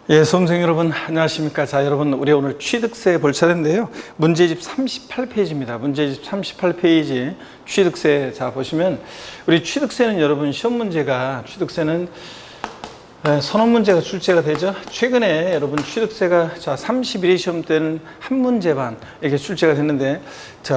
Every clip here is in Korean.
예, 수험생 여러분 안녕하십니까. 자, 여러분 우리 오늘 취득세 볼 차례인데요. 문제집 38페이지입니다. 문제집 38페이지 취득세. 자, 보시면 우리 취득세는 여러분 시험 문제가 취득세는 선언 문제가 출제가 되죠. 최근에 여러분 취득세가 31회 시험 때는 한 문제 반 이렇게 출제가 됐는데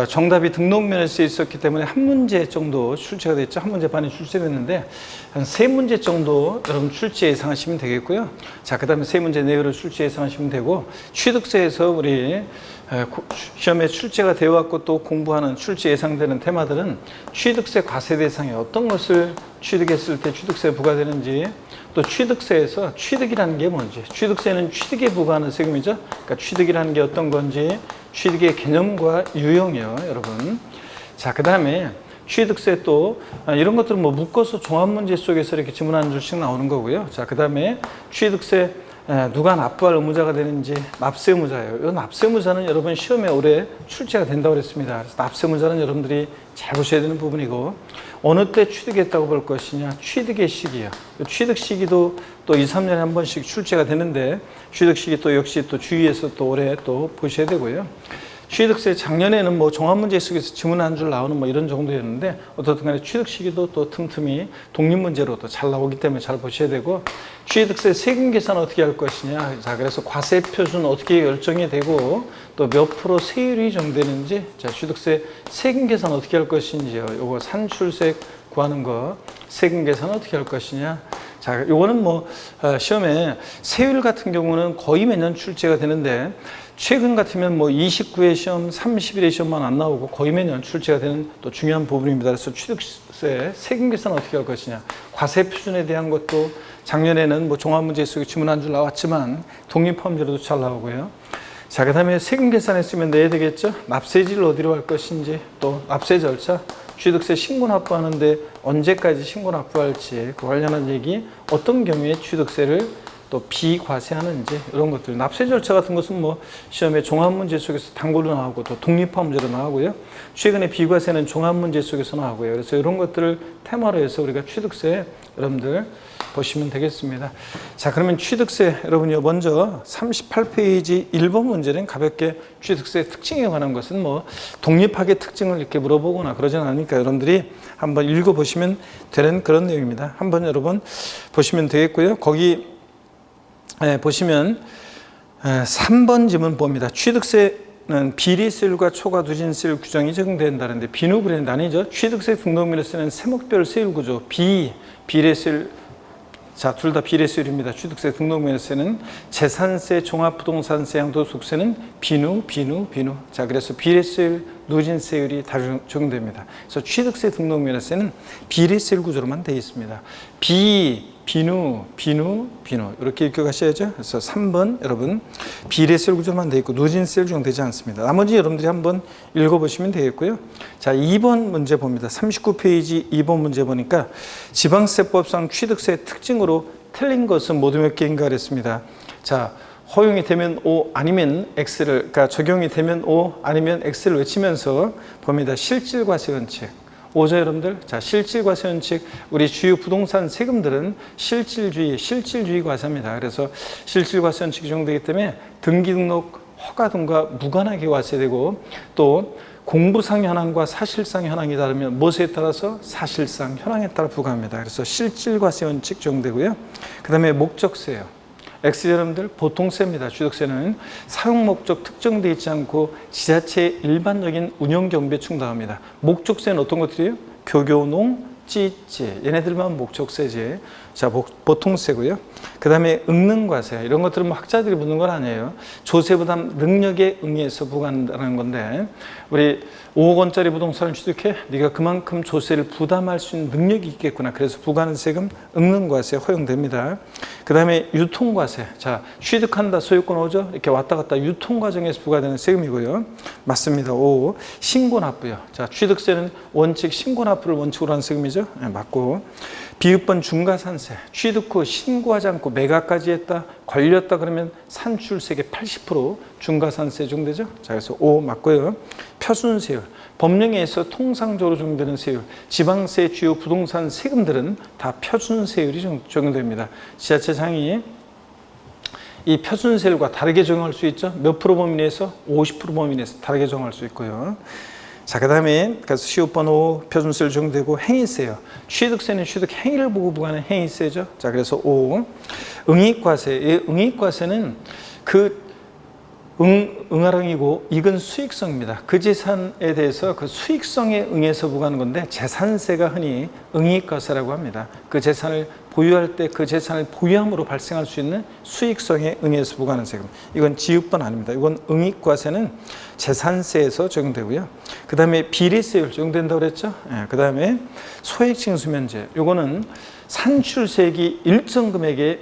정답이 등록면에 쓰여 있었기 때문에 한 문제 정도 출제가 됐죠. 한 문제 반이 출제됐는데 한 세 문제 정도 여러분 출제 예상하시면 되겠고요. 자, 그 다음에 세 문제 내외로 출제 예상하시면 되고, 취득세에서 우리 시험에 출제가 되어 왔고 또 공부하는 출제 예상되는 테마들은 취득세 과세 대상에 어떤 것을 취득했을 때 취득세 부과되는지, 또 취득세에서 취득이라는 게 뭔지, 취득세는 취득에 부과하는 세금이죠. 그러니까 취득이라는 게 어떤 건지, 취득의 개념과 유형이요, 여러분. 자, 그 다음에 취득세 또 이런 것들은 뭐 묶어서 종합문제 속에서 이렇게 지문 한 줄씩 나오는 거고요. 자, 그 다음에 취득세 누가 납부할 의무자가 되는지, 납세의무자예요. 이 납세의무자는 여러분 시험에 올해 출제가 된다고 그랬습니다. 그래서 납세의무자는 여러분들이 잘 보셔야 되는 부분이고, 어느 때 취득했다고 볼 것이냐, 취득의 시기요. 취득 시기도 또 2, 3년에 한 번씩 출제가 되는데, 취득 시기 또 역시 또 주의해서 또 올해 또 보셔야 되고요. 취득세 작년에는 뭐 종합문제 속에서 지문 한 줄 나오는 뭐 이런 정도였는데, 어떻든 간에 취득 시기도 또 틈틈이 독립문제로 또 잘 나오기 때문에 잘 보셔야 되고, 취득세 세금 계산 어떻게 할 것이냐. 자, 그래서 과세 표준 어떻게 결정이 되고, 또 몇 프로 세율이 정되는지, 자, 취득세 세금 계산 어떻게 할 것인지요. 요거 산출세 구하는 거, 세금 계산 어떻게 할 것이냐. 자, 요거는 뭐 시험에 세율 같은 경우는 거의 매년 출제가 되는데, 최근 같으면 뭐 29회 시험, 31회 시험만 안 나오고 거의 매년 출제가 되는 또 중요한 부분입니다. 그래서 취득세 세금 계산 어떻게 할 것이냐, 과세 표준에 대한 것도 작년에는 뭐 종합문제 속에 지문 한 줄 나왔지만 독립포함제로도 잘 나오고요. 자, 그 다음에 세금 계산했으면 내야 되겠죠. 납세지를 어디로 할 것인지, 또 납세 절차, 취득세 신고 납부하는데 언제까지 신고 납부할지, 그 관련한 얘기, 어떤 경우에 취득세를 또 비과세하는지, 이런 것들. 납세 절차 같은 것은 뭐 시험에 종합문제 속에서 단골로 나오고 또 독립포함제로 나오고요. 최근에 비과세는 종합문제 속에서 나오고요. 그래서 이런 것들을 테마로 해서 우리가 취득세 여러분들 보시면 되겠습니다. 자, 그러면 취득세 여러분요, 먼저 38페이지 1번 문제는 가볍게 취득세 특징에 관한 것은 뭐 독립하게 특징을 이렇게 물어보거나 그러진 않으니까 여러분들이 한번 읽어보시면 되는 그런 내용입니다. 한번 여러분 보시면 되겠고요. 거기 보시면 3번 지문 봅니다. 취득세는 비리세율과 초과 누진세율 규정이 적용된다는데, 비누 브랜드 아니죠. 취득세 등록면에 쓰는 세목별 세율 구조, 비례세율. 자, 둘 다 비례세율입니다. 취득세 등록면에 쓰는 재산세, 종합부동산세, 양도소득세는 비누. 자, 그래서 비례세율, 누진세율이 다 적용됩니다. 그래서 취득세 등록면에 쓰는 비례세율 구조로만 되어 있습니다. 비누 이렇게 읽고 가셔야죠. 그래서 3번 여러분 비례세율 구조만 되어 있고 누진세율 적용되지 않습니다. 나머지 여러분들이 한번 읽어보시면 되겠고요. 자, 2번 문제 봅니다. 39페이지 2번 문제 보니까 지방세법상 취득세 특징으로 틀린 것은 모두 몇 개인가 그랬습니다. 자, 허용이 되면 O 아니면 X를, 그러니까 적용이 되면 O 아니면 X를 외치면서 봅니다. 실질과세 원칙. 오죠, 여러분들? 자, 실질과세 원칙. 우리 주요 부동산 세금들은 실질주의 과세입니다. 그래서 실질과세 원칙이 적용되기 때문에 등기 등록 허가 등과 무관하게 과세되고, 또 공부상 현황과 사실상 현황이 다르면 무엇에 따라서? 사실상 현황에 따라 부과합니다. 그래서 실질과세 원칙 적용되고요. 그 다음에 목적세요. X 여러분들 보통세입니다. 취득세는 사용 목적 특정되어 있지 않고 지자체의 일반적인 운영 경비에 충당합니다. 목적세는 어떤 것들이에요? 교교농, 찌찌, 얘네들만 목적세제. 자, 보통세고요. 그 다음에 응능과세, 이런 것들은 뭐 학자들이 묻는 건 아니에요. 조세부담 능력에 응해서 부과한다는 건데, 우리 5억 원짜리 부동산을 취득해 네가 그만큼 조세를 부담할 수 있는 능력이 있겠구나, 그래서 부과하는 세금 응능과세 허용됩니다. 그 다음에 유통과세. 자, 취득한다, 소유권 오죠, 이렇게 왔다 갔다 유통 과정에서 부과되는 세금이고요. 맞습니다. 5. 신고납부요. 자, 취득세는 원칙 신고납부를 원칙으로 하는 세금이죠. 네, 맞고. 비읍번 중과산세. 취득 후 신고하지 않고 매각까지 했다, 걸렸다 그러면 산출세계 80% 중과산세 적용되죠. 자, 그래서 5 맞고요. 표준세율. 법령에 의해서 통상적으로 적용되는 세율. 지방세 주요 부동산 세금들은 다 표준세율이 적용됩니다. 지자체장이 이 표준세율과 다르게 적용할 수 있죠. 몇 프로 범위 내에서? 50% 범위 내에서 다르게 적용할 수 있고요. 자, 그 다음에 그래서 시효번 5 표준세율 적용되고 행위세요. 취득세는 취득 행위를 보고 부과하는 행위세죠. 자, 그래서 5 응익과세. 이 응익과세는 응하랑이고 이건 수익성입니다. 그 재산에 대해서 그 수익성에 응해서 부과하는 건데 재산세가 흔히 응익과세라고 합니다. 그 재산을 보유할 때 그 재산을 보유함으로 발생할 수 있는 수익성에 응해서 부과하는 세금. 이건 지읒번 아닙니다. 이건 응익과세는 재산세에서 적용되고요. 그 다음에 비리세율 적용된다고 그랬죠. 그 다음에 소액징수면제. 이거는 산출세액이 일정 금액의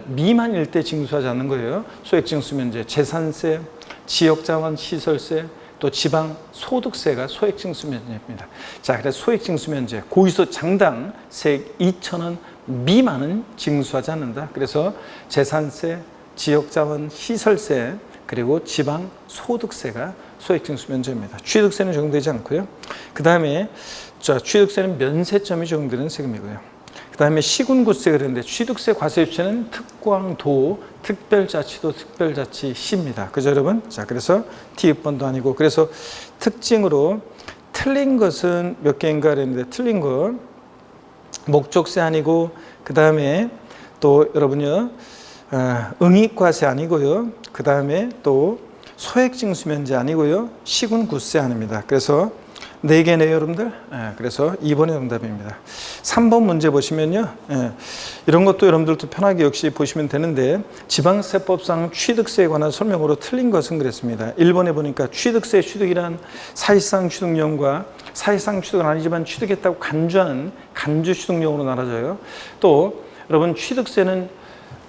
미만일 때 징수하지 않는 거예요. 소액징수면제, 재산세, 지역자원 시설세, 또 지방 소득세가 소액징수면제입니다. 자, 그래서 소액징수면제, 고의소 장당 세액 2,000원 미만은 징수하지 않는다. 그래서 재산세, 지역자원 시설세, 그리고 지방 소득세가 소액징수면제입니다. 취득세는 적용되지 않고요. 그 다음에 취득세는 면세점이 적용되는 세금이고요. 그 다음에 시군구세가 그랬는데 취득세 과세 주체는 특광도, 특별자치도, 특별자치시입니다. 그죠, 여러분? 자, 그래서 T입번도 아니고, 그래서 특징으로 틀린 것은 몇 개인가 그랬는데, 틀린 거 목적세 아니고, 그 다음에 또 여러분요, 응익과세 아니고요, 그 다음에 또 소액징수면제 아니고요, 시군구세 아닙니다. 그래서 4개네요, 여러분들. 그래서 2번의 정답입니다. 3번 문제 보시면요. 이런 것도 여러분들도 편하게 역시 보시면 되는데, 지방세법상 취득세에 관한 설명으로 틀린 것은 그랬습니다. 1번에 보니까 취득세 취득이란 사실상 취득용과 사실상 취득은 아니지만 취득했다고 간주하는 간주 취득용으로 나눠져요. 또 여러분 취득세는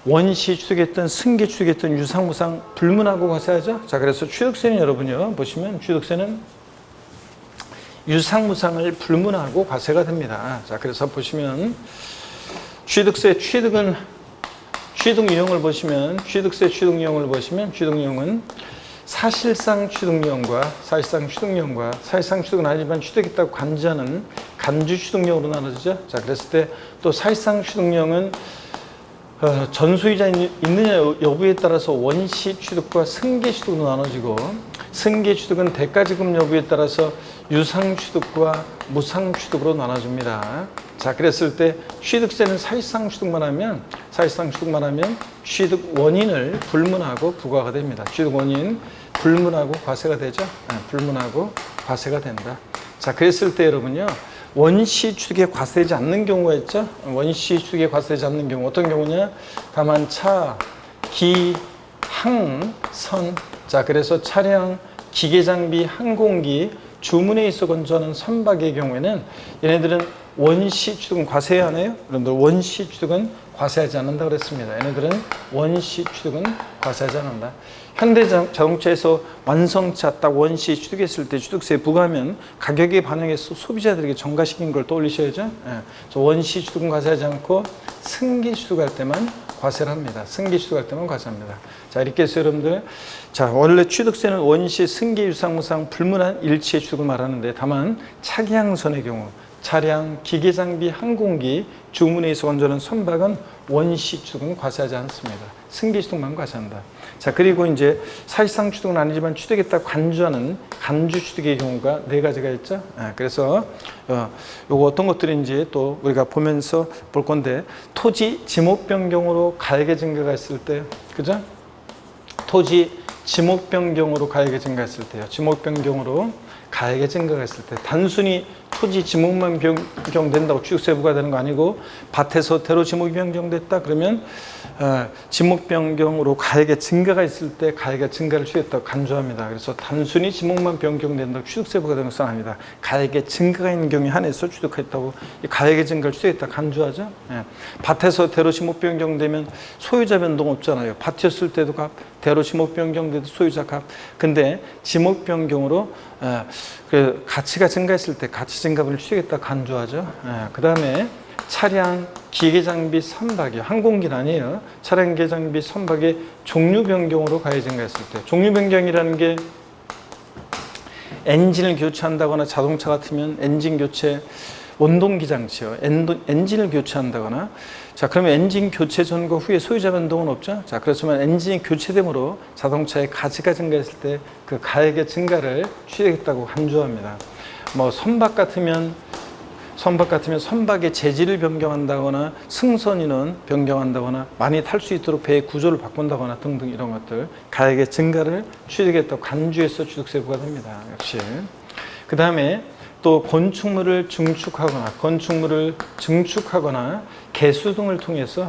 원시 취득했던 승계 취득했던 유상무상 불문하고 과세하죠. 자, 그래서 취득세는 여러분요 보시면 취득세는 유상무상을 불문하고 과세가 됩니다. 자, 그래서 보시면 취득세 취득은 취득유형을 보시면 취득세 취득유형을 보시면 취득유형은 사실상 취득유형과 사실상 취득유형과 사실상 취득은 아니지만 취득했다고 간주하는 간주 취득유형으로 나눠지죠. 자, 그랬을 때 또 사실상 취득유형은 전소유자 있느냐 여부에 따라서 원시 취득과 승계 취득으로 나눠지고, 승계 취득은 대가지급 여부에 따라서 유상 취득과 무상 취득으로 나눠집니다. 자, 그랬을 때 취득세는 사실상 취득만 하면 취득 원인을 불문하고 부과가 됩니다. 취득 원인 불문하고 과세가 되죠. 불문하고 과세가 된다. 자, 그랬을 때 여러분요, 원시 취득에 과세되지 않는 경우가 있죠. 원시 취득에 과세되지 않는 경우 어떤 경우냐? 다만 차, 기, 항, 선. 자, 그래서 차량, 기계장비, 항공기, 주문에 있어 건조하는 선박의 경우에는 얘네들은 원시 취득은 과세해야 하네요. 여러분들 원시 취득은 과세하지 않는다 그랬습니다. 얘네들은 원시 취득은 과세하지 않는다. 현대자동차에서 완성차 딱 원시 취득했을 때 취득세 부과하면 가격에 반영해서 소비자들에게 전가시킨 걸 떠올리셔야죠. 저 원시 취득은 과세하지 않고 승계 취득할 때만 과세를 합니다. 승계 취득할 때만 과세합니다. 자, 이렇게 해서 여러분들, 자, 원래 취득세는 원시, 승계, 유상무상, 불문한 일치의 취득을 말하는데, 다만 차기항선의 경우 차량, 기계장비, 항공기, 주문에 있어 건조하는 선박은 원시 취득은 과세하지 않습니다. 승계 취득만 과세한다. 자, 그리고 이제 사실상 취득은 아니지만 취득했다고 간주하는 간주 취득의 경우가 4가지가 있죠. 그래서 요거 어떤 것들인지 또 우리가 보면서 볼 건데, 토지 지목 변경으로 가액의 증가가 있을 때, 그죠? 토지 지목 변경으로 가액의 증가했을 때요. 지목 변경으로 가액의 증가가 있을 때, 단순히 토지 지목만 변경된다고 취득세 부과되는 거 아니고, 밭에서 대로 지목이 변경됐다 그러면 지목 변경으로 가액의 증가가 있을 때 가액의 증가를 취득했다고 간주합니다. 그래서 단순히 지목만 변경된다고 취득세 부과되는 것은 아니다. 가액의 증가가 있는 경우에 한해서 취득했다고 가액의 증가를 취득했다고 간주하죠. 밭에서 대로 지목 변경되면 소유자 변동 없잖아요. 밭이었을 때도 값, 대로 지목 변경돼도 소유자 값. 근데 지목 변경으로 그 가치가 증가했을 때 가치 증가분을 취득했다 간주하죠. 그 다음에 차량, 기계장비, 선박이요. 항공기는 아니에요. 차량, 기계장비, 선박의 종류 변경으로 가액 증가했을 때. 종류 변경이라는 게 엔진을 교체한다거나 자동차 같으면 엔진 교체, 원동기 장치요. 엔진을 교체한다거나, 자, 그러면 엔진 교체 전과 후에 소유자 변동은 없죠. 자, 그렇지만 엔진이 교체됨으로 자동차의 가치가 증가했을 때 그 가액의 증가를 취득했다고 간주합니다. 뭐 선박 같으면 선박의 재질을 변경한다거나 승선 인원 변경한다거나 많이 탈 수 있도록 배의 구조를 바꾼다거나 등등 이런 것들 가액의 증가를 취득했다고 간주해서 취득세 부과됩니다. 역시. 그 다음에 또 건축물을 증축하거나 개수 등을 통해서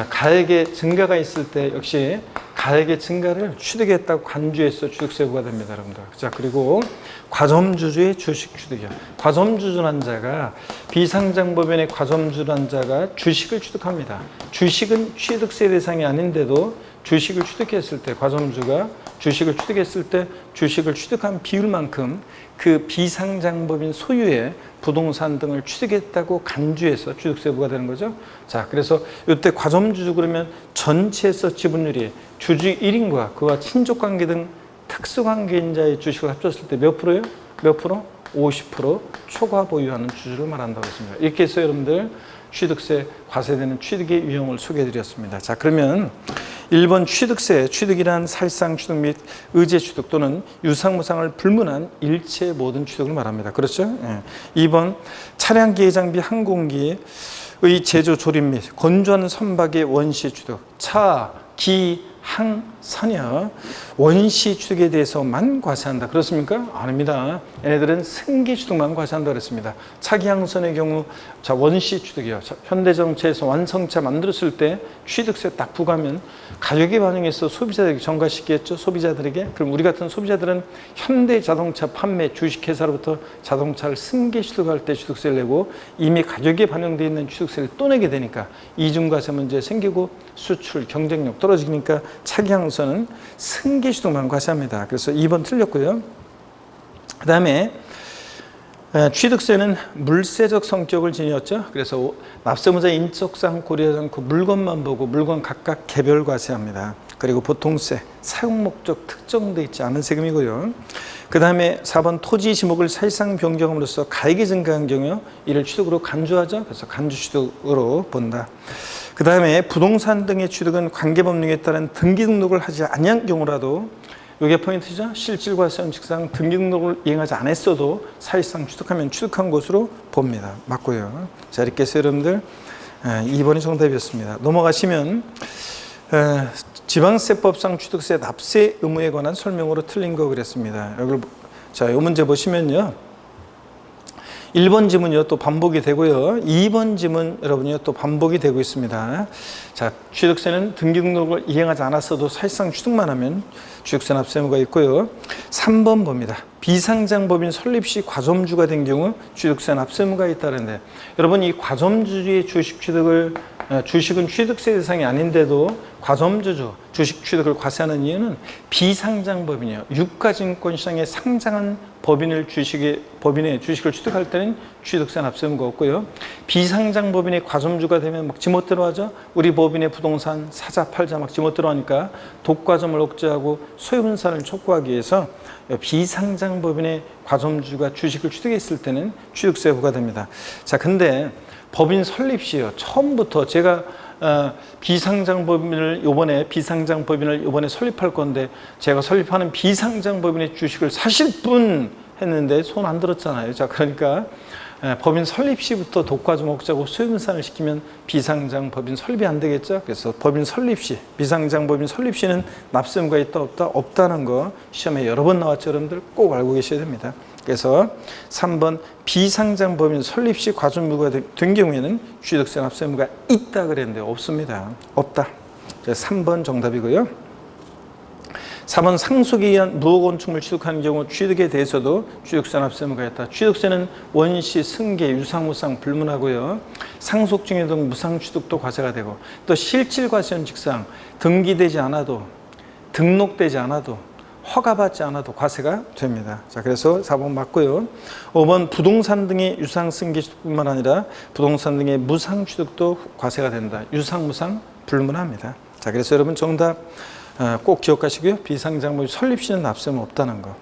가액의 증가가 있을 때 역시 가액의 증가를 취득했다고 간주해서 취득세 부과됩니다, 여러분들. 자, 그리고 과점주주의 주식 취득이요. 과점주주란 자가 비상장법인의 과점주주란 자가 주식을 취득합니다. 주식은 취득세 대상이 아닌데도 주식을 취득했을 때 과점주가 주식을 취득했을 때 주식을 취득한 비율만큼 그 비상장법인 소유의 부동산 등을 취득했다고 간주해서 취득세 부과되는 거죠. 자, 그래서 이때 과점주주 그러면 전체에서 지분율이 주주 1인과 그와 친족관계 등 특수관계인자의 주식을 합쳤을 때 몇 프로예요? 몇 프로? 50% 초과 보유하는 주주를 말한다고 했습니다. 이렇게 해서 여러분들 취득세 과세되는 취득의 유형을 소개해드렸습니다. 자, 그러면 1번 취득이란 사실상 취득 및 의제 취득 또는 유상무상을 불문한 일체 모든 취득을 말합니다. 그렇죠? 예. 2번 차량 기계 장비 항공기의 제조 조립 및 건조한 선박의 원시 취득 차, 기, 항, 선여 원시 취득에 대해서만 과세한다. 그렇습니까? 아닙니다. 얘네들은 승계 취득만 과세한다 그랬습니다. 차기항선의 경우 자 원시 취득이요. 현대자동차에서 완성차 만들었을 때 취득세 딱 부과하면 가격에 반영해서 소비자들에게 전가시키겠죠. 소비자들에게. 그럼 우리 같은 소비자들은 현대자동차 판매 주식회사로부터 자동차를 승계 취득할 때 취득세를 내고 이미 가격에 반영되어 있는 취득세를 또 내게 되니까 이중과세 문제 생기고 수출 경쟁력 떨어지니까 차기항선은 승계 취득만 과세합니다. 그래서 2번 틀렸고요. 그 다음에 취득세는 물세적 성격을 지녔죠. 그래서 납세무자 인적사항 고려하지 않고 물건만 보고 물건 각각 개별 과세합니다. 그리고 보통세, 사용 목적 특정되어 있지 않은 세금이고요. 그 다음에 4번 토지 지목을 사실상 변경함으로써 가액이 증가한 경우 이를 취득으로 간주하죠. 그래서 간주 취득으로 본다. 그 다음에 부동산 등의 취득은 관계법령에 따른 등기 등록을 하지 아니한 경우라도 이게 포인트죠. 실질과세원칙상 등기 등록을 이행하지 않았어도 사실상 취득하면 취득한 것으로 봅니다. 맞고요. 자, 이렇게 해서 여러분들 2번이 정답이었습니다. 넘어가시면 지방세법상 취득세 납세 의무에 관한 설명으로 틀린 거 그랬습니다. 자, 이 문제 보시면요. 1번 지문이요 또 반복이 되고요. 2번 지문 여러분이요 또 반복이 되고 있습니다. 자, 취득세는 등기 등록을 이행하지 않았어도 사실상 취득만 하면 취득세 납세 의무가 있고요. 3번 봅니다. 비상장법인 설립 시 과점주가 된 경우 취득세 납세 의무가 있다는데 여러분 이 과점주주의 주식은 취득세 대상이 아닌데도 과점주주 주식 취득을 과세하는 이유는 비상장법인이요. 유가증권시장에 상장한 법인의 주식을 취득할 때는 취득세 납세 의무가 없고요. 비상장법인의 과점주가 되면 막 지멋대로 하죠. 우리 법인의 부동산 사자 팔자 막 지멋대로 하니까 독과점을 억제하고 소유분산을 촉구하기 위해서 비상장법인의 과점주가 주식을 취득했을 때는 취득세 부과됩니다. 자, 근데 법인 설립 시요. 처음부터 제가 비상장법인을 이번에 설립할 건데 제가 설립하는 비상장법인의 주식을 사실 뿐 했는데 손 안 들었잖아요. 자, 그러니까 법인 설립 시부터 독과점 억제하고 소유분산을 시키면 비상장법인 설립이 안 되겠죠. 그래서 법인 설립 시, 비상장법인 설립 시는 납세 의무가 있다 없다? 없다는 거 시험에 여러 번 나왔죠. 여러분들 꼭 알고 계셔야 됩니다. 그래서 3번 비상장법인 설립 시 과점유가 된 경우에는 취득세 납세 의무가 있다 그랬는데 없습니다. 없다. 3번 정답이고요. 4번 상속에 의한 무허건축물 취득하는 경우 취득에 대해서도 취득세 납세 의무가 있다. 취득세는 원시, 승계, 유상무상 불문하고요. 상속 증여 등 무상 취득도 과세가 되고 또 실질과세원칙상 등기되지 않아도 등록되지 않아도 허가받지 않아도 과세가 됩니다. 자, 그래서 4번 맞고요. 5번 부동산 등의 유상 승계 취득뿐만 아니라 부동산 등의 무상 취득도 과세가 된다. 유상, 무상 불문합니다. 자, 그래서 여러분 정답 꼭 기억하시고요. 비상장법인 설립 시는 납세 의무 없다는 거.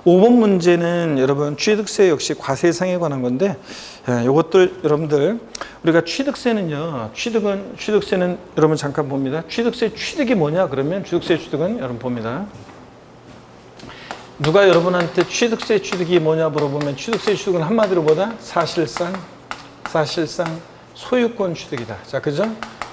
5번 문제는 여러분 취득세 역시 과세상에 관한 건데 이것들 여러분들 우리가 취득세는요. 취득세는 여러분 잠깐 봅니다. 취득세 취득이 뭐냐 그러면 취득세 취득은 여러분 봅니다. 누가 여러분한테 취득세 취득이 뭐냐 물어보면 취득세 취득은 한마디로 뭐다? 사실상 소유권 취득이다. 자, 그죠?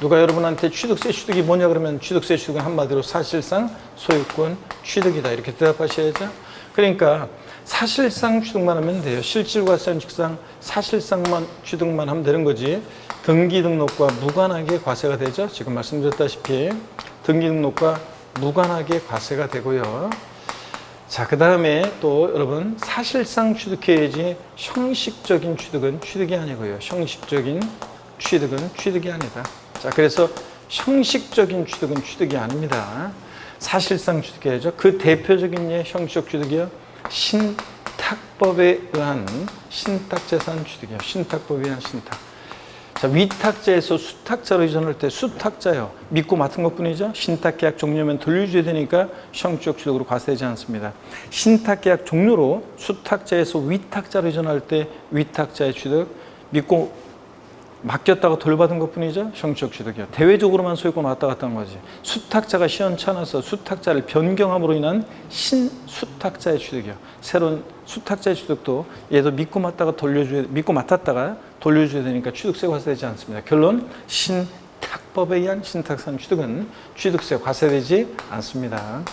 누가 여러분한테 취득세 취득이 뭐냐 그러면 취득세 취득은 한마디로 사실상 소유권 취득이다. 이렇게 대답하셔야죠. 그러니까 사실상 취득만 하면 돼요. 실질과세원칙상 사실상만 취득만 하면 되는 거지. 등기등록과 무관하게 과세가 되죠. 지금 말씀드렸다시피 등기등록과 무관하게 과세가 되고요. 자, 그 다음에 또 여러분 사실상 취득해야지 형식적인 취득은 취득이 아니고요. 형식적인 취득은 취득이 아니다. 자, 그래서 형식적인 취득은 취득이 아닙니다. 사실상 취득해야죠. 그 대표적인 예 형식적 취득이요. 신탁법에 의한 신탁재산 취득이요. 신탁법에 의한 신탁. 자, 위탁자에서 수탁자로 이전할 때 수탁자요. 믿고 맡은 것뿐이죠. 신탁계약 종료면 돌려줘야 되니까 형식적 취득으로 과세되지 않습니다. 신탁계약 종료로 수탁자에서 위탁자로 이전할 때 위탁자의 취득 믿고 맡겼다가 돌려받은 것뿐이죠. 형식적 취득이요. 대외적으로만 소유권 왔다 갔다 한 거지. 수탁자가 시원찮아서 수탁자를 변경함으로 인한 신수탁자의 취득이요. 새로운 수탁자의 취득도 얘도 믿고 맡았다가 돌려줘야 되니까 취득세 과세되지 않습니다. 결론 신탁법에 의한 신탁산 취득은 취득세 과세되지 않습니다.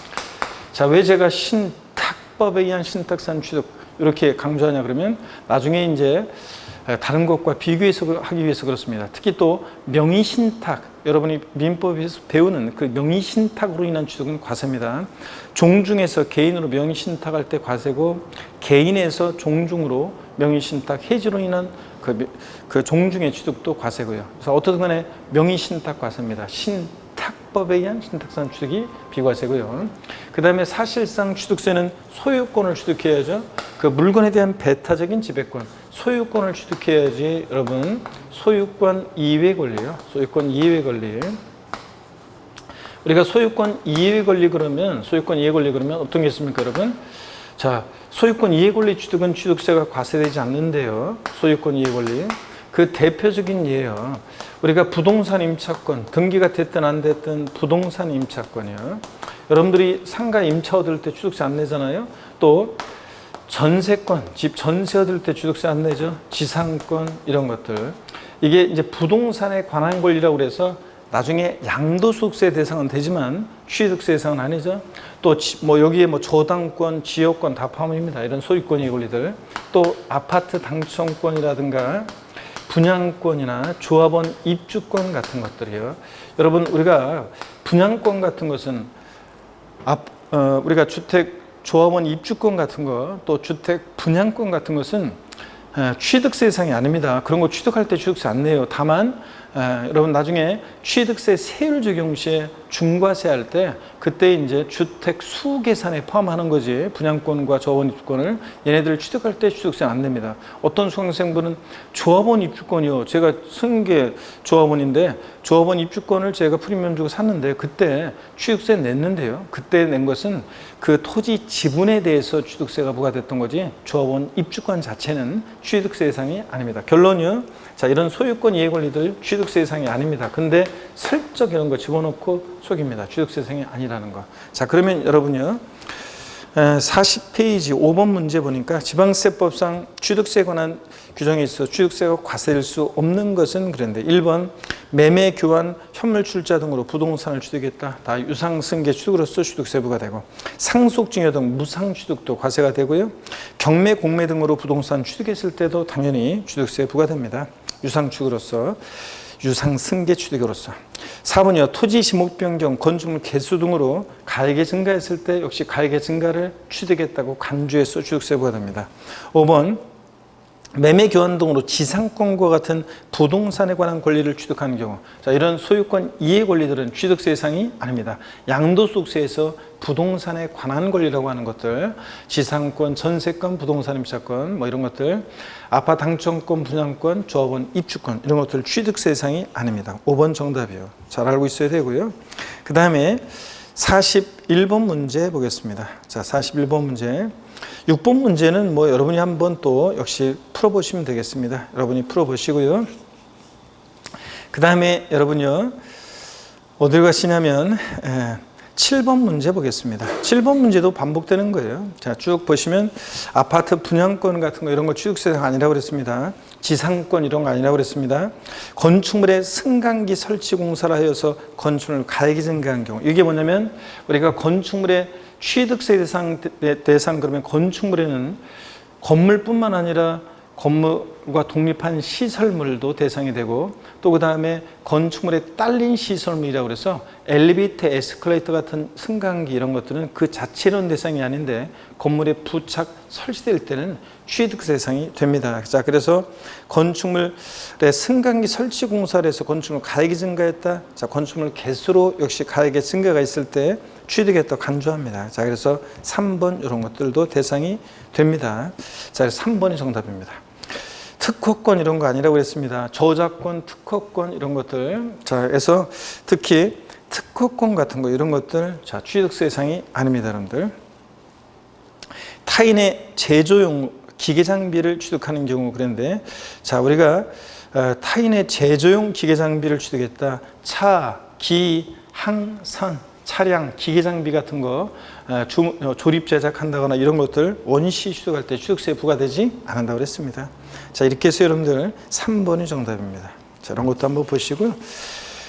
자, 왜 제가 신탁법에 의한 신탁산 취득 이렇게 강조하냐 그러면 나중에 이제 다른 것과 비교해서 하기 위해서 그렇습니다. 특히 또 명의신탁, 여러분이 민법에서 배우는 그 명의신탁으로 인한 취득은 과세입니다. 종중에서 개인으로 명의신탁할 때 과세고 개인에서 종중으로 명의신탁 해지로 인한 그 종중의 취득도 과세고요. 그래서 어떻든 간에 명의신탁 과세입니다. 신탁법에 의한 신탁산 취득이 비과세고요. 그 다음에 사실상 취득세는 소유권을 취득해야죠. 그 물건에 대한 배타적인 지배권, 소유권을 취득해야지 여러분 소유권 이외 권리요. 소유권 이외 권리. 우리가 소유권 이외 권리 그러면 어떤 게 있습니까, 여러분? 자, 소유권 이외 권리 취득은 취득세가 과세되지 않는데요. 소유권 이외 권리. 그 대표적인 예요. 우리가 부동산 임차권, 등기가 됐든 안 됐든 부동산 임차권이요. 여러분들이 상가 임차 얻을 때 취득세 안 내잖아요. 또 전세권, 집 전세 얻을 때 취득세 안 내죠. 지상권 이런 것들. 이게 이제 부동산에 관한 권리라고 그래서 나중에 양도소득세 대상은 되지만 취득세 대상은 아니죠. 또 뭐 여기에 뭐 저당권, 지역권 다 포함입니다. 이런 소유권의 권리들. 또 아파트 당첨권이라든가 분양권이나 조합원 입주권 같은 것들이요. 여러분 우리가 분양권 같은 것은 우리가 주택 조합원 입주권 같은 거, 또 주택 분양권 같은 것은 취득세 대상이 아닙니다. 그런 거 취득할 때 취득세 안 내요. 다만 여러분 나중에 취득세 세율 적용 시에 중과세 할 때 그때 이제 주택 수 계산에 포함하는 거지. 분양권과 조합원 입주권을 얘네들을 취득할 때 취득세 안 냅니다. 어떤 수강생분은 조합원 입주권이요. 제가 쓴 게 조합원인데 조합원 입주권을 제가 프리미엄 주고 샀는데 그때 취득세 냈는데요. 그때 낸 것은 그 토지 지분에 대해서 취득세가 부과됐던 거지 조합원 입주권 자체는 취득세 대상이 아닙니다. 결론이요. 자, 이런 소유권 이해 권리들 취득세 대상이 아닙니다. 근데 슬쩍 이런 거 집어넣고 속입니다. 취득세 대상이 아니라는 거. 자, 그러면 여러분요. 40페이지 5번 문제 보니까 지방세법상 취득세에 관한 규정에 있어 취득세가 과세될 수 없는 것은 그런데 1번 매매, 교환, 현물 출자 등으로 부동산을 취득했다. 다 유상승계 취득으로서 취득세 부과되고 상속증여 등 무상취득도 과세가 되고요. 경매, 공매 등으로 부동산 취득했을 때도 당연히 취득세 부과됩니다. 유상취득으로서 유상승계 취득으로서. 4번이요. 토지 지목 변경, 건축물 개수 등으로 가액이 증가했을 때 역시 가액의 증가를 취득했다고 간주해서 취득세 부과됩니다. 5번 매매 교환 등으로 지상권과 같은 부동산에 관한 권리를 취득하는 경우, 자, 이런 소유권 이해 권리들은 취득세 대상이 아닙니다. 양도소득세에서 부동산에 관한 권리라고 하는 것들, 지상권, 전세권, 부동산 임차권, 뭐 이런 것들, 아파트 당첨권, 분양권, 조합원 입주권 이런 것들 취득세 대상이 아닙니다. 5번 정답이요. 잘 알고 있어야 되고요. 그 다음에 41번 문제 보겠습니다. 자, 41번 문제. 6번 문제는 뭐 여러분이 한번 또 역시 풀어보시면 되겠습니다. 여러분이 풀어보시고요. 그 다음에 여러분요, 어딜 가시냐면 7번 문제 보겠습니다. 7번 문제도 반복되는 거예요. 자, 쭉 보시면 아파트 분양권 같은 거 이런 거 취득세가 아니라고 그랬습니다. 지상권 이런 거 아니라고 그랬습니다. 건축물의 승강기 설치 공사를 하여서 건축물 가액이 증가한 경우, 이게 뭐냐면 우리가 건축물의 취득세 대상 그러면 건축물에는 건물뿐만 아니라 건물과 독립한 시설물도 대상이 되고, 또 그 다음에 건축물에 딸린 시설물이라고 그래서 엘리베이터, 에스컬레이터 같은 승강기 이런 것들은 그 자체로는 대상이 아닌데 건물에 부착 설치될 때는 취득세 대상이 됩니다. 자, 그래서 건축물의 승강기 설치 공사를 해서 건축물 가액이 증가했다. 자, 건축물 개수로 역시 가액의 증가가 있을 때 취득에 또 간주합니다. 자, 그래서 3번 이런 것들도 대상이 됩니다. 자, 그래서 3번이 정답입니다. 특허권 이런 거 아니라고 그랬습니다. 저작권, 특허권 이런 것들. 자, 그래서 특히 특허권 같은 거 이런 것들, 자, 취득세 대상이 아닙니다, 여러분들. 타인의 제조용 기계 장비를 취득하는 경우 그랬는데, 자, 우리가 타인의 제조용 기계 장비를 취득했다. 차, 기, 항, 선, 차량, 기계 장비 같은 거 조립 제작한다거나 이런 것들 원시 취득할 때 취득세 부과되지 않는다고 그랬습니다. 자, 이렇게 해서 여러분들 3번이 정답입니다. 자, 이런 것도 한번 보시고요.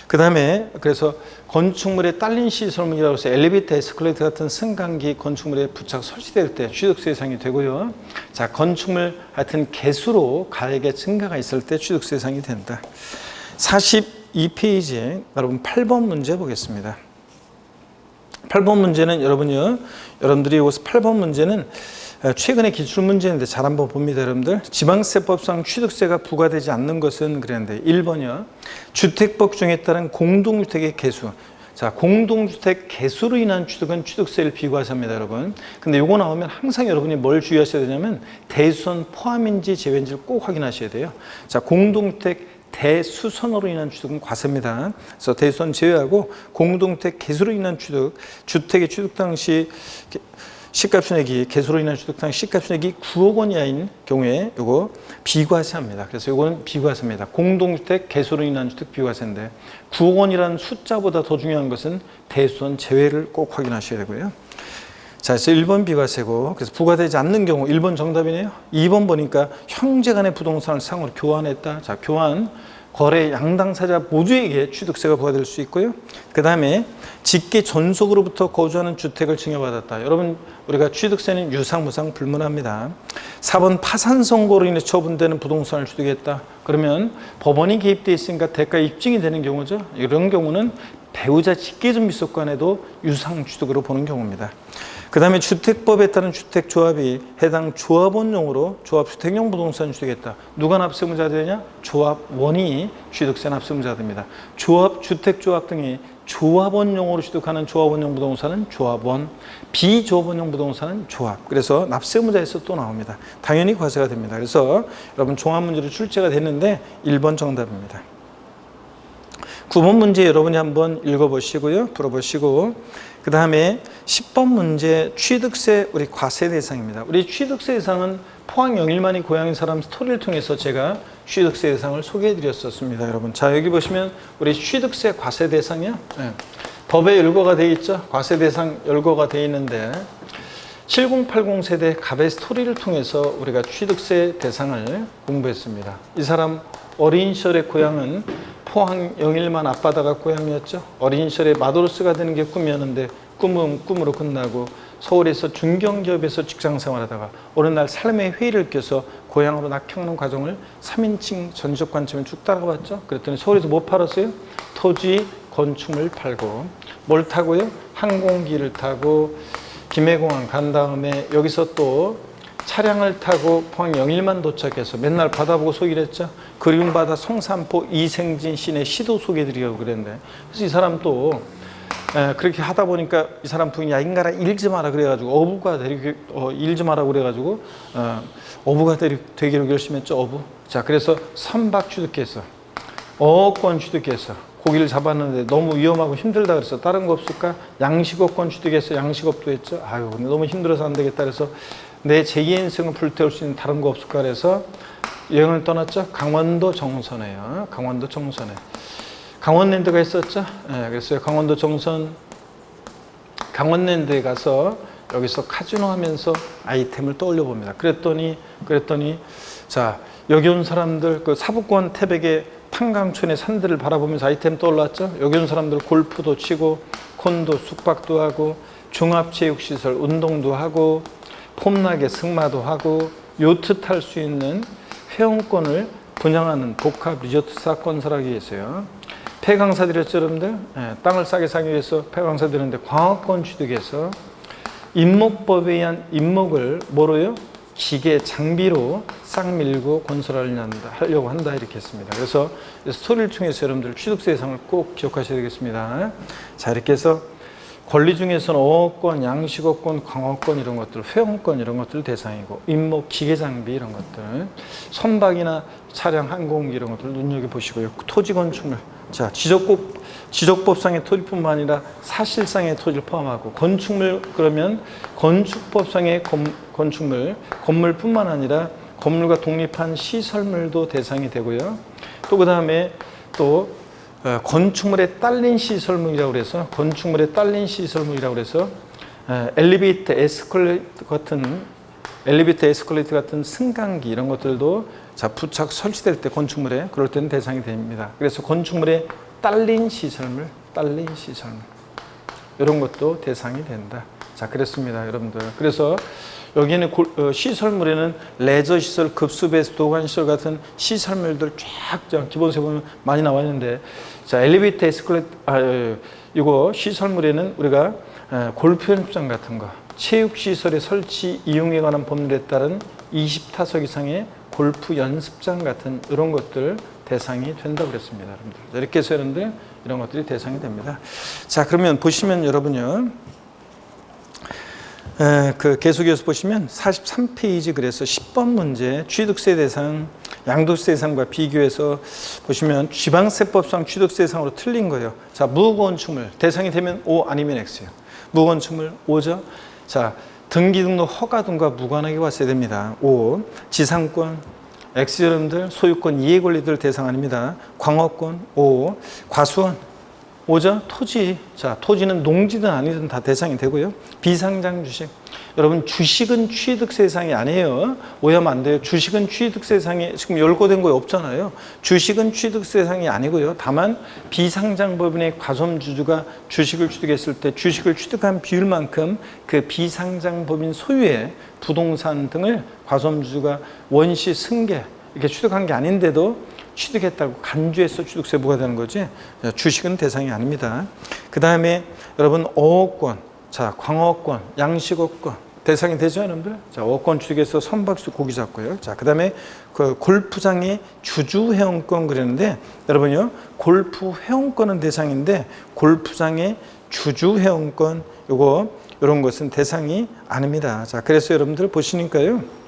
그 다음에 그래서 건축물에 딸린 시설물이라고 해서 엘리베이터, 에스컬레이터 같은 승강기 건축물에 부착 설치될 때 취득세 대상이 되고요. 자, 건축물 하여튼 개수로 가액의 증가가 있을 때 취득세 대상이 된다. 42페이지에 여러분 8번 문제 보겠습니다. 8번 문제는 여러분들이 여기서 8번 문제는 최근에 기출문제인데 잘 한번 봅니다, 여러분들. 지방세법상 취득세가 부과되지 않는 것은 그랬는데 1번이요. 주택법 중에 따른 공동주택의 개수. 자, 공동주택 개수로 인한 취득은 취득세를 비과세합니다, 여러분. 근데 요거 나오면 항상 여러분이 뭘 주의하셔야 되냐면 대수선 포함인지 제외인지를 꼭 확인하셔야 돼요. 자, 공동주택 대수선으로 인한 취득은 과세입니다. 그래서 대수선 제외하고 공동주택 개수로 인한 취득, 주택의 취득 당시 시가총액이 개수로 인한 취득 당시 시가총액이 9억 원 이하인 경우에 이거 비과세합니다. 그래서 이거는 비과세입니다. 공동주택 개수로 인한 취득 비과세인데 9억 원이라는 숫자보다 더 중요한 것은 대수선 제외를 꼭 확인하셔야 되고요. 자, 그래서 1번 비과세고, 그래서 부과되지 않는 경우 1번 정답이네요. 2번 보니까 형제 간의 부동산을 상호로 교환했다. 자, 교환, 거래 양당사자 모두에게 취득세가 부과될 수 있고요. 그 다음에 직계 전속으로부터 거주하는 주택을 증여받았다. 여러분, 우리가 취득세는 유상, 무상 불문합니다. 4번 파산 선고로 인해 처분되는 부동산을 취득했다. 그러면 법원이 개입되어 있으니까 대가 입증이 되는 경우죠. 이런 경우는 배우자 직계존비속간에도 유상 취득으로 보는 경우입니다. 그 다음에 주택법에 따른 주택조합이 해당 조합원용으로 조합주택용 부동산 취득했다. 누가 납세의무자 되냐? 조합원이 취득세 납세의무자 됩니다. 조합, 주택조합 등이 조합원용으로 취득하는 조합원용 부동산은 조합원, 비조합원용 부동산은 조합. 그래서 납세의무자에서 또 나옵니다. 당연히 과세가 됩니다. 그래서 여러분 종합문제로 출제가 됐는데 1번 정답입니다. 9번 문제 여러분이 한번 읽어보시고요. 풀어보시고, 그 다음에 10번 문제 취득세 우리 과세 대상입니다. 우리 취득세 대상은 포항 영일만이 고향인 사람 스토리를 통해서 제가 취득세 대상을 소개해 드렸었습니다, 여러분. 자, 여기 보시면 우리 취득세 과세 대상이요. 네. 법에 열거가 되어 있죠. 과세 대상 열거가 되어 있는데 7080 세대 갑의 스토리를 통해서 우리가 취득세 대상을 공부했습니다. 이 사람 어린 시절의 고향은 포항 영일만 앞바다가 고향이었죠. 어린 시절에 마도로스가 되는 게 꿈이었는데 꿈은 꿈으로 끝나고 서울에서 중견기업에서 직장 생활하다가 어느 날 삶의 회의를 껴서 고향으로 낙향하는 과정을 3인칭 전적 관점에 쭉 따라가봤죠. 그랬더니 서울에서 뭐 팔았어요? 토지, 건축물 팔고, 뭘 타고요? 항공기를 타고 김해공항 간 다음에 여기서 또 차량을 타고 포항 영일만 도착해서 맨날 바다 보고 소개를 했죠. 그리운 바다 성산포 이생진 시내 시도 소개해드리고 그랬는데, 그래서 이 사람 또 그렇게 하다 보니까 이 사람 부인이 야 인간아 일지 마라 그래가지고 어부가 일지 마라 그래가지고 어부가 되기로 결심했죠. 어부. 자, 그래서 선박 취득했어. 어권 취득했어. 고기를 잡았는데 너무 위험하고 힘들다 그래서 다른 거 없을까? 양식업권 취득해서 양식업도 했죠. 아유 근데 너무 힘들어서 안 되겠다 그래서 내 제2의 인생을 불태울 수 있는 다른 거 없을까 그래서 여행을 떠났죠. 강원도 정선에요. 강원도 정선에. 강원랜드가 있었죠. 네, 그래서 강원도 정선 강원랜드에 가서 여기서 카지노 하면서 아이템을 떠올려 봅니다. 그랬더니 자, 여기 온 사람들 그 사북권 태백의 탄강촌의 산들을 바라보면서 아이템 떠올랐죠. 여기 온 사람들 골프도 치고 콘도 숙박도 하고 종합체육시설 운동도 하고 폼나게 승마도 하고 요트 탈 수 있는 회원권을 분양하는 복합 리조트 사건설하기 위해서요. 폐강사 드렸죠, 여러분들? 네, 땅을 싸게 사기 위해서 폐강사 드렸는데 광화권 취득해서 임목법에 의한 임목을 뭐로요? 기계 장비로 싹 밀고 건설하려고 한다 이렇게 했습니다. 그래서 스토리를 통해서 여러분들 취득세 대상을 꼭 기억하셔야 되겠습니다. 자, 이렇게 해서 권리 중에서는 어업권, 양식업권, 광업권 이런 것들, 회원권 이런 것들 대상이고 임목, 기계 장비 이런 것들, 선박이나 차량, 항공 이런 것들 눈여겨보시고요. 토지 건축물, 자 지적법상의 토지뿐만 아니라 사실상의 토지를 포함하고 건축물 그러면 건축법상의 건축물, 건물뿐만 아니라 건물과 독립한 시설물도 대상이 되고요. 또 그 다음에 또 건축물에 딸린 시설물이라고 해서 엘리베이터, 에스컬레이터 같은 승강기 이런 것들도 자 부착 설치될 때 건축물에 그럴 때는 대상이 됩니다. 그래서 건축물에 딸린 시설물 이런 것도 대상이 된다. 자, 그랬습니다, 여러분들. 그래서 여기는 시설물에는 레저 시설, 급수배수, 도관 시설 같은 시설물들 쫙 기본세 보면 많이 나와 있는데, 자 엘리베이터, 에스컬레이터, 이거 시설물에는 우리가 골프 연습장 같은 거, 체육 시설의 설치 이용에 관한 법률에 따른 20타석 이상의 골프 연습장 같은 이런 것들 대상이 된다고 그랬습니다, 여러분들. 이렇게 해서 여러분들 이런 것들이 대상이 됩니다. 자, 그러면 보시면 여러분요. 그 계속해서 보시면 43페이지 그래서 10번 문제 취득세 대상, 양도세 대상과 비교해서 보시면 지방세법상 취득세 대상으로 틀린 거예요. 자, 무건축물 대상이 되면 O 아니면 X예요. 무건축물 O죠. 자, 등기 등록 허가 등과 무관하게 왔어야 됩니다. O. 지상권 X 여러분들 소유권 이해 권리들 대상 아닙니다. 광업권 O. 과수원 오죠? 토지. 자, 토지는 농지든 아니든 다 대상이 되고요. 비상장 주식. 여러분, 주식은 취득세 대상이 아니에요. 오해하면 안 돼요. 주식은 취득세 대상이 지금 열거된 거 없잖아요. 주식은 취득세 대상이 아니고요. 다만 비상장 법인의 과점주주가 주식을 취득했을 때 주식을 취득한 비율만큼 그 비상장 법인 소유의 부동산 등을 과점주주가 원시 승계 이렇게 취득한 게 아닌데도 취득했다고 간주해서 취득세 부과되는 거지 주식은 대상이 아닙니다. 그 다음에 여러분 어업권, 자 광어권, 양식업권 대상이 되죠, 여러분들. 자 어업권 취득해서 선박수 고기 잡고요. 자 그 다음에 그 골프장의 주주 회원권 그랬는데 여러분요 골프 회원권은 대상인데 골프장의 주주 회원권 요거 이런 것은 대상이 아닙니다. 자 그래서 여러분들 보시니까요.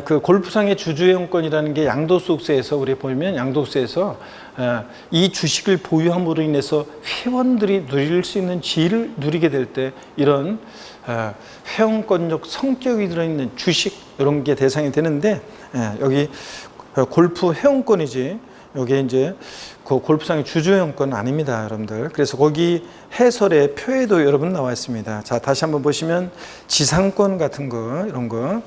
그 골프장의 주주회원권이라는 게 양도소득세에서 우리 보면 양도세에서 이 주식을 보유함으로 인해서 회원들이 누릴 수 있는 지위를 누리게 될 때 이런 회원권적 성격이 들어있는 주식 이런 게 대상이 되는데 여기 골프 회원권이지 여기 이제 그 골프장의 주주회원권은 아닙니다, 여러분들. 그래서 거기 해설의 표에도 여러분 나와 있습니다. 자 다시 한번 보시면 지상권 같은 거 이런 거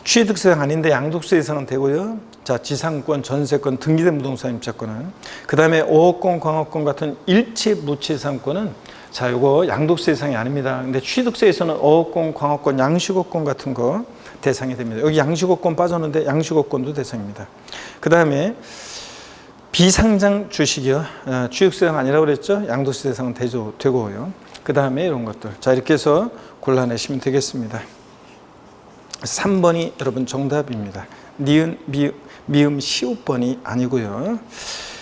취득세 대상 아닌데 양도세 대상은 되고요. 자, 지상권, 전세권, 등기된 부동산 임차권은. 그 다음에 어업권, 광업권 같은 일체 무채상권은 자, 요거 양도세 대상이 아닙니다. 근데 취득세에서는 어업권, 광업권, 양식업권 같은 거 대상이 됩니다. 여기 양식업권 빠졌는데 양식업권도 대상입니다. 그 다음에 비상장 주식이요. 취득세 대상 아니라고 그랬죠. 양도세 대상은 되고요. 그 다음에 이런 것들. 자, 이렇게 해서 골라내시면 되겠습니다. 3번이 여러분 정답입니다. 니은, 미음, 시옷번이 아니고요.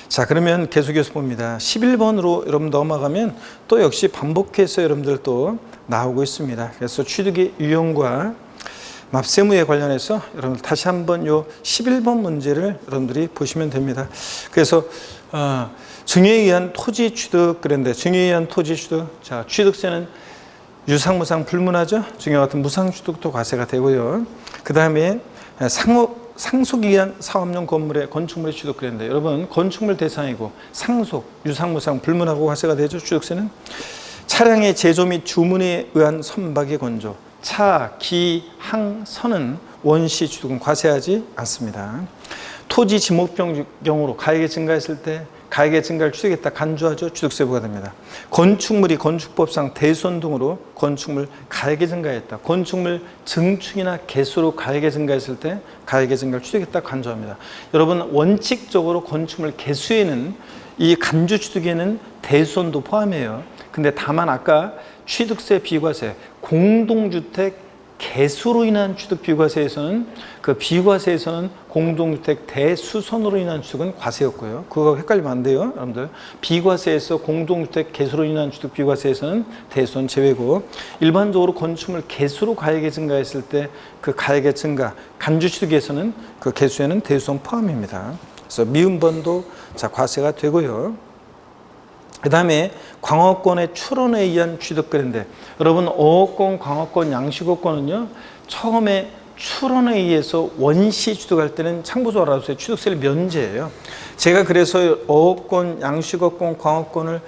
자, 그러면 계속해서 봅니다. 11번으로 여러분 넘어가면 또 역시 반복해서 여러분들 또 나오고 있습니다. 그래서 취득의 유형과 납세무에 관련해서 여러분들 다시 한번 요 11번 문제를 여러분들이 보시면 됩니다. 그래서 증여에 의한 토지 취득 그랬는데 증여에 의한 토지 취득 자 취득세는 유상무상 불문하죠. 중요 같은 무상취득도 과세가 되고요. 그 다음에 상속이 위한 사업용 건물의 건축물의 취득세인데 여러분 건축물 대상이고 상속, 유상무상 불문하고 과세가 되죠. 취득세는 차량의 제조 및 주문에 의한 선박의 건조, 차, 기, 항, 선은 원시 취득은 과세하지 않습니다. 토지 지목병 경우로 가액이 증가했을 때 가액의 증가를 취득했다 간주하죠. 취득세 부과됩니다. 건축물이 건축법상 대손 등으로 건축물 가액이 증가했다. 건축물 증축이나 개수로 가액이 증가했을 때 가액의 증가를 취득했다 간주합니다. 여러분 원칙적으로 건축물 개수에는 이 간주 취득에는 대손도 포함해요. 근데 다만 아까 취득세 비과세 공동주택 개수로 인한 취득 비과세에서는 그 비과세에서는 공동주택 대수선으로 인한 취득은 과세였고요. 그거 헷갈리면 안 돼요, 여러분들. 비과세에서 공동주택 개수로 인한 취득 비과세에서는 대수선 제외고 일반적으로 건축물 개수로 가액이 증가했을 때 그 가액의 증가 간주 취득에서는 그 개수에는 대수선 포함입니다. 그래서 미음번도 과세가 되고요. 그 다음에 광어권의 출원에 의한 취득권인데 여러분 어업권, 광어권, 양식어권은요 처음에 출원에 의해서 원시 취득할 때는 참고서 알아두세요. 취득세를 면제해요. 제가 그래서 어업권, 양식어권, 광어권을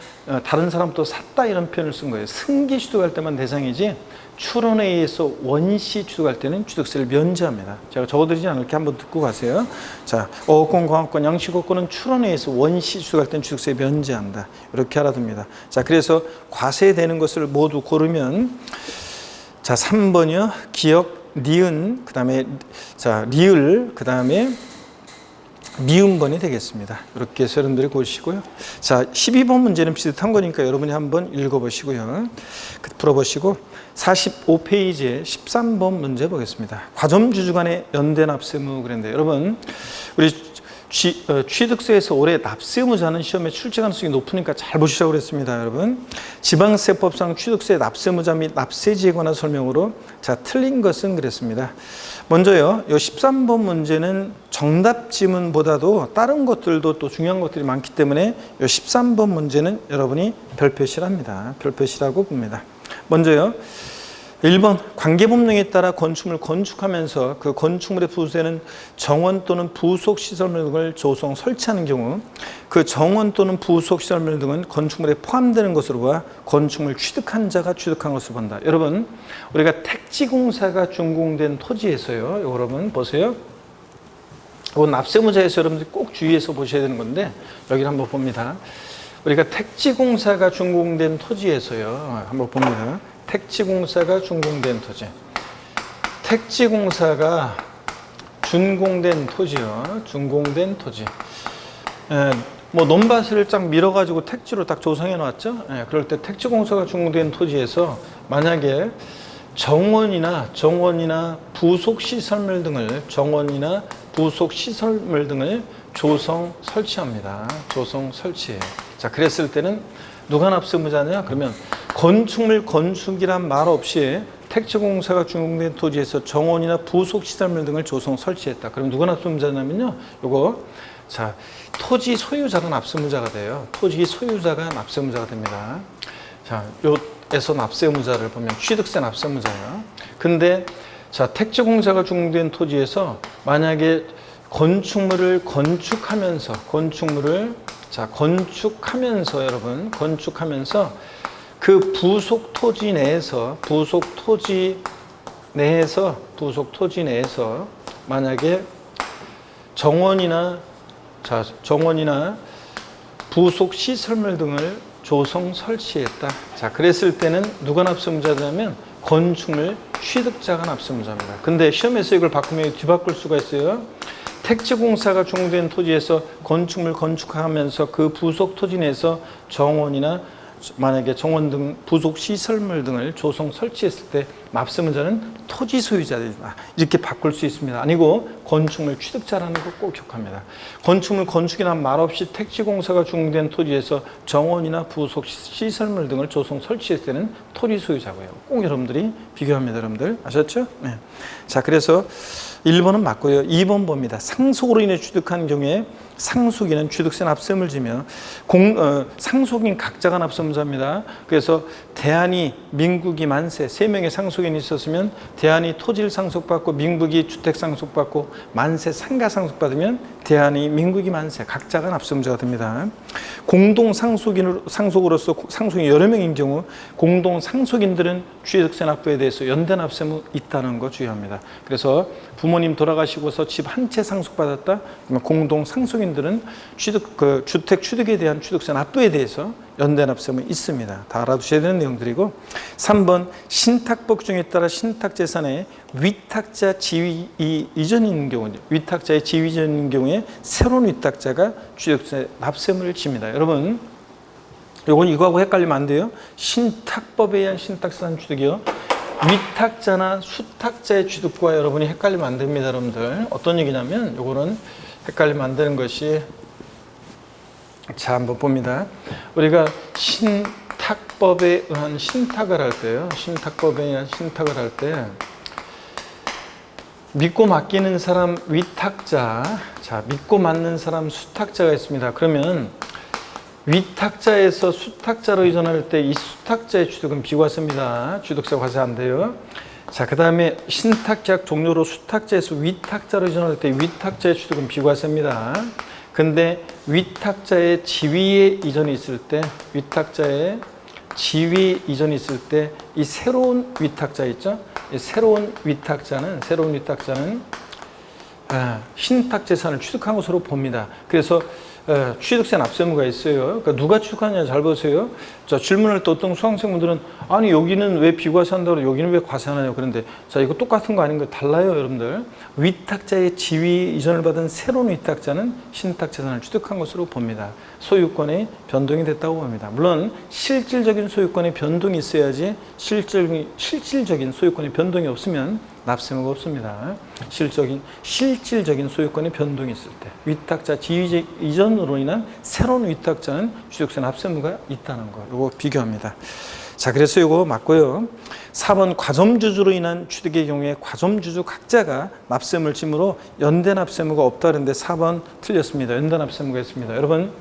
다른 사람도 샀다 이런 표현을 쓴 거예요. 승기 취득할 때만 대상이지 출원에 의해서 원시 취득할 때는 취득세를 면제합니다. 제가 적어드리지 않을게 한번 듣고 가세요. 자, 어업권, 광어권, 양식어권은 출원에 의해서 원시 취득할 때는 취득세 면제한다. 이렇게 알아둡니다. 자, 그래서 과세되는 것을 모두 고르면 자, 3번이요. 기역, 니은, 그 다음에 자, 리을, 그 다음에 미음번이 되겠습니다. 이렇게 해서 여러분들이 고르시고요. 자, 12번 문제는 비슷한 거니까 여러분이 한번 읽어보시고요. 풀어보시고 45페이지에 13번 문제 보겠습니다. 과점주주 간의 연대 납세의무 그랬는데 여러분 우리 취득세에서 올해 납세의무자는 시험에 출제 가능성이 높으니까 잘 보시라고 그랬습니다. 여러분 지방세법상 취득세 납세의무자 및 납세지에 관한 설명으로 자 틀린 것은 그랬습니다. 먼저요, 이 13번 문제는 정답 지문보다도 다른 것들도 또 중요한 것들이 많기 때문에 이 13번 문제는 여러분이 별표시를 합니다. 별표시라고 봅니다. 먼저요, 1번 관계법령에 따라 건축물을 건축하면서 그 건축물의 부수에는 정원 또는 부속 시설물 등을 조성 설치하는 경우 그 정원 또는 부속 시설물 등은 건축물에 포함되는 것으로 봐 건축물 취득한 자가 취득한 것으로 본다. 여러분 우리가 택지공사가 준공된 토지에서요, 여러분 보세요. 이건 납세의무자에서 여러분들이 꼭 주의해서 보셔야 되는 건데 여기를 한번 봅니다. 우리가 택지공사가 준공된 토지에서요, 한번 봅니다. 택지공사가 준공된 토지. 택지공사가 준공된 토지요. 준공된 토지. 뭐 논밭을 쫙 밀어가지고 택지로 딱 조성해 놨죠. 그럴 때 택지공사가 준공된 토지에서 만약에 정원이나 부속 시설물 등을 조성 설치합니다. 조성 설치. 자, 그랬을 때는 누가 납세의무자냐? 그러면 건축물 건축이란 말 없이 택지공사가 준공된 토지에서 정원이나 부속 시설물 등을 조성 설치했다. 그럼 누가 납세의무자냐면요. 요거 자, 토지 소유자가 납세의무자가 돼요. 토지 소유자가 납세의무자가 됩니다. 자, 요에서 납세의무자를 보면 취득세 납세의무자예요. 근데 자, 택지공사가 준공된 토지에서 만약에 건축물을 건축하면서 여러분 건축하면서 그 부속 토지 내에서 만약에 정원이나 부속 시설물 등을 조성 설치했다. 자, 그랬을 때는 누가 납세의무자냐면 건축물 취득자가 납세의무자입니다. 근데 시험에서 이걸 바꾸면 뒤바꿀 수가 있어요. 택지공사가 준공된 토지에서 건축물 건축하면서 그 부속 토지 내에서 정원이나 만약에 정원 등 부속 시설물 등을 조성 설치했을 때 납세의무자는 토지 소유자들이다. 이렇게 바꿀 수 있습니다. 아니고 건축물 취득자라는 거 꼭 기억합니다. 건축물 건축이란 말 없이 택지공사가 준공된 토지에서 정원이나 부속 시설물 등을 조성 설치했을 때는 토지 소유자고요. 꼭 여러분들이 비교합니다. 여러분들 아셨죠? 네. 자, 그래서 1번은 맞고요. 2번 봅니다. 상속으로 인해 취득한 경우에 상속인은 취득세 납세금을 지며 상속인 각자가 납세자입니다. 그래서 대한이 민국이 만세 3명의 상속인이 있었으면 대한이 토지를 상속받고 민국이 주택 상속받고 만세 상가 상속받으면 대한이 민국이 만세 각자가 납세자가 됩니다. 공동 상속으로서 상속인이 여러 명인 경우 공동 상속인들은 취득세 납부에 대해서 연대 납세무 있다는 거 주의합니다. 그래서 부모님 돌아가시고서 집 한 채 상속받았다. 그러면 공동 상속인들은 주택 취득에 대한 취득세 납부에 대해서 연대 납세무 있습니다. 다 알아두셔야 되는 내용들이고 3번 신탁법 중에 따라 신탁재산에 위탁자 지위 이전인 경우 위탁자의 지위 이전인 경우에 새로운 위탁자가 취득세 납세무를 집니다. 여러분 요건 이거하고 헷갈리면 안 돼요. 신탁법에 의한 신탁재산 취득이요. 위탁자나 수탁자의 취득과 여러분이 헷갈리면 안 됩니다. 여러분들 어떤 얘기냐면 요거는 헷갈리면 안 되는 것이 자 한번 봅니다. 우리가 신탁법에 의한 신탁을 할 때요. 신탁법에 의한 신탁을 할 때 믿고 맡기는 사람 위탁자, 자 믿고 맡는 사람 수탁자가 있습니다. 그러면 위탁자에서 수탁자로 이전할 때 이 수탁자의 취득은 비과세입니다. 취득세 과세 안 돼요. 자, 그 다음에 신탁계약 종료로 수탁자에서 위탁자로 이전할 때 위탁자의 취득은 비과세입니다. 근데 위탁자의 지위에 이전이 있을 때, 위탁자의 지위 이전이 있을 때 이 새로운 위탁자 있죠? 이 새로운 위탁자는 신탁재산을 취득한 것으로 봅니다. 그래서 취득세 납세무가 있어요. 그러니까 누가 취득하냐 잘 보세요. 자, 질문할 때 어떤 수강생분들은 아니 여기는 왜 비과세한다고 여기는 왜 과세하느냐고 그런데 자 이거 똑같은 거 아닌가요? 달라요 여러분들. 위탁자의 지위 이전을 받은 새로운 위탁자는 신탁재산을 취득한 것으로 봅니다. 소유권의 변동이 됐다고 봅니다. 물론 실질적인 소유권의 변동이 있어야지 실질적인 소유권의 변동이 없으면 납세무가 없습니다. 실질적인 소유권의 변동이 있을 때 위탁자 지위 이전으로 인한 새로운 위탁자는 취득세 납세무가 있다는 거. 이거 비교합니다. 자, 그래서 이거 맞고요. 4번 과점주주로 인한 취득의 경우에 과점주주 각자가 납세무를 지므로 연대 납세무가 없다 그랬는데 4번 틀렸습니다. 연대 납세무가 있습니다. 여러분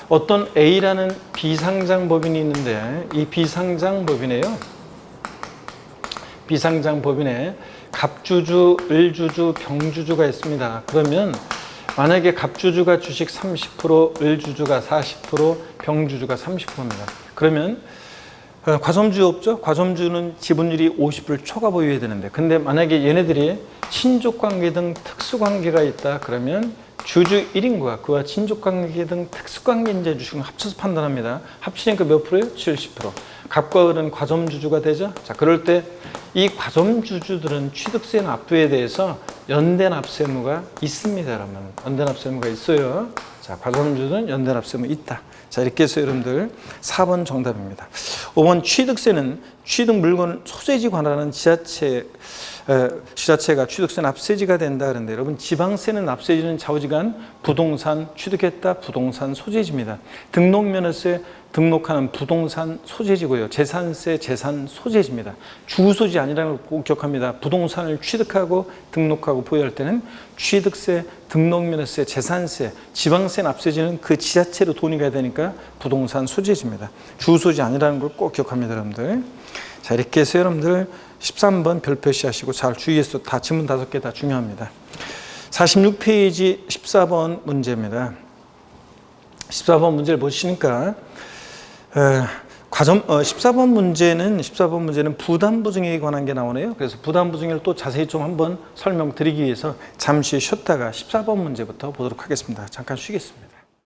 어떤 A라는 비상장법인이 있는데 이 비상장법인에요. 비상장법인에 갑주주, 을주주, 병주주가 있습니다. 그러면 만약에 갑주주가 주식 30%, 을주주가 40%, 병주주가 30%입니다. 그러면 과점주 없죠? 과점주는 지분율이 50%를 초과 보유해야 되는데 근데 만약에 얘네들이 친족관계 등 특수관계가 있다 그러면 주주 1인과 그와 친족관계 등 특수관계인자 주식을 합쳐서 판단합니다. 합치니까 몇 프로예요? 70%. 갑과 을은 과점주주가 되죠. 자, 그럴 때 이 과점주주들은 취득세 납부에 대해서 연대 납세무가 있습니다, 여러분. 연대 납세무가 있어요. 자, 과점주주는 연대 납세무 있다. 자, 이렇게 해서 여러분들 4번 정답입니다. 5번 취득세는 취득 물건 소재지 관할하는 지자체가 취득세 납세지가 된다 그런데 여러분 지방세는 납세지는 좌우지간 부동산 취득했다 부동산 소재지입니다. 등록면허세 등록하는 부동산 소재지고요. 재산세 재산 소재지입니다. 주소지 아니라는 걸 꼭 기억합니다. 부동산을 취득하고 등록하고 보유할 때는 취득세, 등록면허세, 재산세, 지방세 납세지는 그 지자체로 돈이 가야 되니까 부동산 소재지입니다. 주소지 아니라는 걸 꼭 기억합니다, 여러분들. 자, 이렇게 해서 여러분들 13번 별 표시하시고 잘 주의해서 다 지문 5개 다 중요합니다. 46페이지 14번 문제입니다. 14번 문제를 보시니까 14번 문제는 부담보증액에 관한 게 나오네요. 그래서 부담보증액을 또 자세히 좀 한번 설명드리기 위해서 잠시 쉬었다가 14번 문제부터 보도록 하겠습니다. 잠깐 쉬겠습니다.